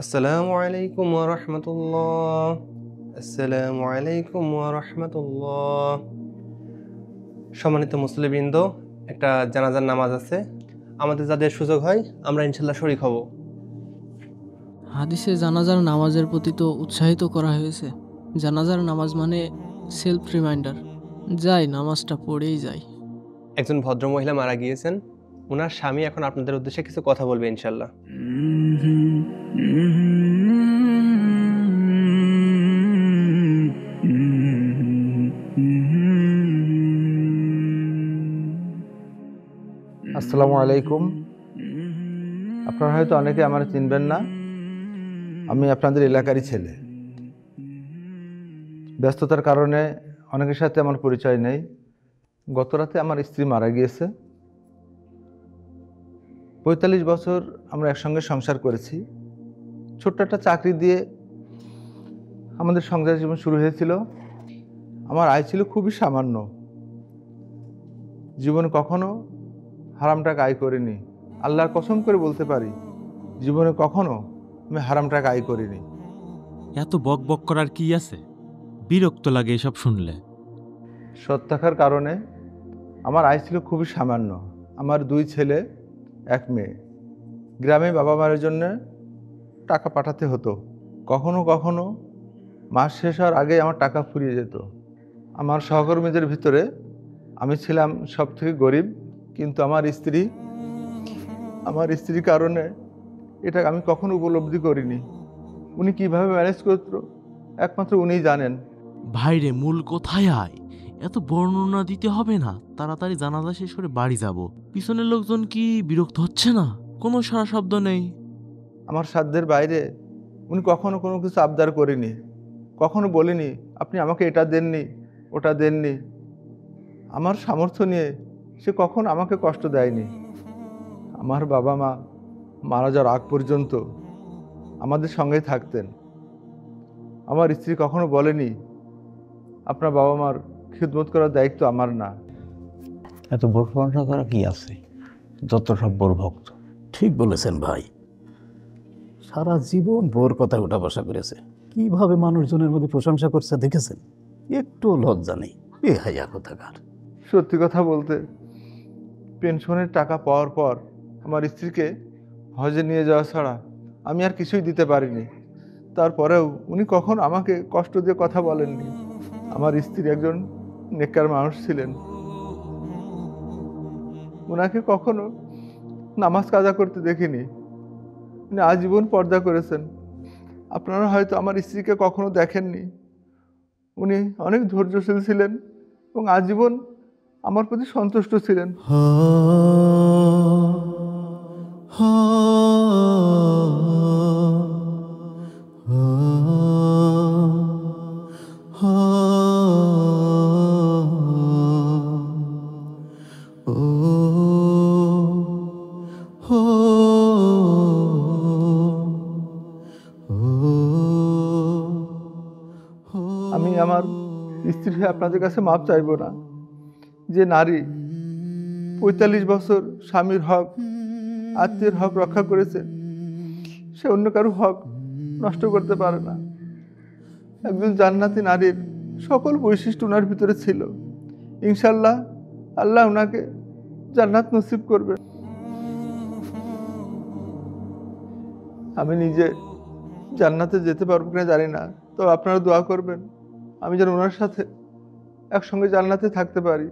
আসসালামু আলাইকুম ওয়া রাহমাতুল্লাহ। আসসালামু আলাইকুম ওয়া রাহমাতুল্লাহ। সম্মানিত মুসলিমবৃন্দ, একটা জানাজার নামাজ আছে। আমাদের যাদের সুযোগ হয় আমরা ইনশাল্লাহ শরীক হব। হাদিসে জানাজার নামাজের প্রতি তো উৎসাহিত করা হয়েছে। জানাজার নামাজ মানে সেলফ রিমাইন্ডার, যাই নামাজটা পড়েই যাই। একজন ভদ্র মহিলা মারা গিয়েছেন। ওনার স্বামী এখন আপনাদের উদ্দেশ্যে কিছু কথা বলবে ইনশাল্লাহ। আসসালামু আলাইকুম। আপনারা হয়তো অনেকে আমার চিনবেন না। আমি আপনাদের এলাকারই ছেলে। ব্যস্ততার কারণে অনেকের সাথে আমার পরিচয় নেই। গত রাতে আমার স্ত্রী মারা গিয়েছে। ৪৫ বছর আমরা একসঙ্গে সংসার করেছি। ছোট্ট একটা চাকরি দিয়ে আমাদের সংসার জীবন শুরু হয়েছিল। আমার আয় ছিল খুবই সামান্য। জীবনে কখনো হারাম টাকা আয় করিনি। আল্লাহর কসম করে বলতে পারি, জীবনে কখনো আমি হারাম টাকা আয় করিনি। এত বক বক করার কি আছে? বিরক্ত লাগে এসব শুনলে। সৎ থাকার কারণে আমার আয় ছিল খুবই সামান্য। আমার 2 ছেলে 1 মেয়ে। গ্রামে বাবা মায়ের জন্য টাকা পাঠাতে হতো। কখনো কখনো মাস শেষ হওয়ার আগে আমার টাকা ফুরিয়ে যেত। আমার সহকর্মীদের ভিতরে আমি ছিলাম সবথেকে গরিব, কিন্তু আমার স্ত্রীর কারণে এটা আমি কখনো উপলব্ধি করিনি। উনি কিভাবে ম্যানেজ করত একমাত্র উনিই জানেন। ভাইরে, মূল কোথায় আয়? এত বর্ণনা দিতে হবে না। তাড়াতাড়ি জানাজা শেষ করে বাড়ি যাব। পিছনের লোকজন কি বিরক্ত হচ্ছে না? কোনো সারা শব্দ নেই। আমার সাধ্যের বাইরে উনি কখনো কোনো কিছু আবদার করেনি। কখনো বলিনি আপনি আমাকে এটা দেননি, ওটা দেননি। আমার সামর্থ্য নিয়ে সে কখনো আমাকে কষ্ট দেয়নি। আমার বাবা মা মারা যাওয়ার আগ পর্যন্ত আমাদের সঙ্গেই থাকতেন। আমার স্ত্রী কখনো বলেনি আপনার বাবা মার খিদমত করার দায়িত্ব আমার না। এত বড় প্রশংসা করা কি আছে? যত সব বড় ভক্ত। ঠিক বলেছেন ভাই। সারা জীবন বোর কথা উঠা বসা করেছে, কিভাবে মানুষজনের মধ্যে প্রশংসা করছে দেখেছেন? একটু লজ্জা নেই, বেহায়া কোথাকার। সত্যি কথা বলতে, পেনশনের টাকা পাওয়ার পর আমার স্ত্রীকে হজে নিয়ে যাওয়া ছাড়া আমি আর কিছুই দিতে পারিনি। তারপরেও উনি কখন আমাকে কষ্ট দিয়ে কথা বলেননি। আমার স্ত্রী একজন নেককার মানুষ ছিলেন। ওনাকে কখনো নামাজ কাজা করতে দেখিনি। উনি আজীবন পর্দা করেছেন। আপনারা হয়তো আমার স্ত্রীকে কখনো দেখেননি। উনি অনেক ধৈর্যশীল ছিলেন এবং আজীবন আমার প্রতি সন্তুষ্ট ছিলেন। আমি আমার স্ত্রী হয়ে আপনাদের কাছে মাপ চাইব না। যে নারী ৪৫ বছর স্বামীর হক, আত্মীয়ের হক রক্ষা করেছে, সে অন্য কারো হক নষ্ট করতে পারে না। একজন জান্নাতি নারীর সকল বৈশিষ্ট্য ওনার ভিতরে ছিল। ইনশাল্লাহ আল্লাহ ওনাকে জান্নাত নসিব করবে। আমি নিজে জান্নাতে যেতে পারবো কিনা জানি না, তো আপনারা দোয়া করবেন আমি যেন ওনার সাথে একসঙ্গে জান্নাতে থাকতে পারি।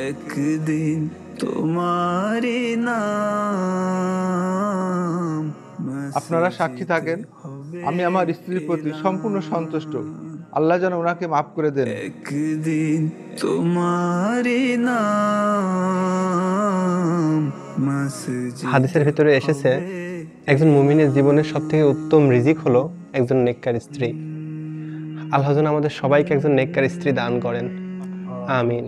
একদিন তোমারি নাম আপনারা সাক্ষী থাকেন, আমি আমার স্ত্রীর প্রতি সম্পূর্ণ সন্তুষ্ট। আল্লাহ যেন ওনাকে মাফ করে দেন। একদিন তোমারি নাম হাদিসের ভিতরে এসেছে, একজন মুমিনের জীবনের সবথেকে উত্তম রিজিক হলো একজন নেককার স্ত্রী। আল্লাহ যেন আমাদের সবাইকে একজন নেককার স্ত্রী দান করেন। আমিন।